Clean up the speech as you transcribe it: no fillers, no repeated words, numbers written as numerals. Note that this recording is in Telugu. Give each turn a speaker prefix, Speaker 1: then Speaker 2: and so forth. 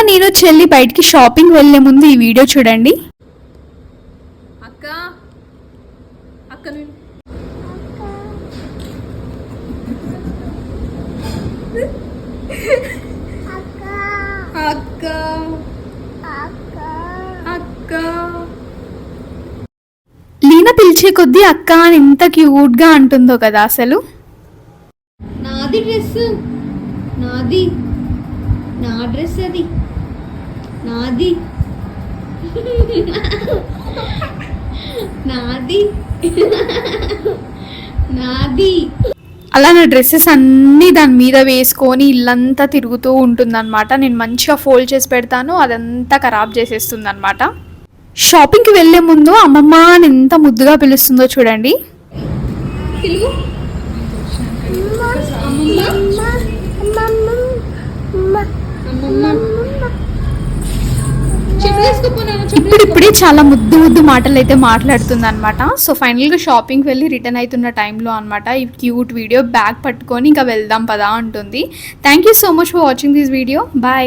Speaker 1: నేను చెల్లి బయటికి షాపింగ్ వెళ్ళే ముందు ఈ వీడియో చూడండి.
Speaker 2: అక్క అక్క అక్క అక్క
Speaker 1: లీనా పిలిచే కొద్దీ అక్క అని ఎంత క్యూట్ గా అంటుందో కదా. అసలు
Speaker 2: నాది డ్రెస్, నాది, నా డ్రెస్ అది నాది, నాది నాది.
Speaker 1: అలా నా డ్రెస్సెస్ అన్నీ దాని మీద వేసుకొని ఇల్లంతా తిరుగుతూ ఉంటుందన్నమాట. నేను మంచిగా ఫోల్డ్ చేసి పెడతాను, అదంతా ఖరాబ్ చేసేస్తుంది అనమాట. షాపింగ్కి వెళ్ళే ముందు అమ్మమ్మ అని ఎంత ముద్దుగా పిలుస్తుందో చూడండి. ఇప్పుడిప్పుడే చాలా ముద్దు ముద్దు మాటలు అయితే మాట్లాడుతుంది అనమాట. సో ఫైనల్గా షాపింగ్కి వెళ్ళి రిటర్న్ అవుతున్న టైంలో అనమాట ఈ క్యూట్ వీడియో బ్యాగ్ పట్టుకొని ఇంకా వెళ్దాం పదా అంటుంది. Thank you so much for watching this video. Bye.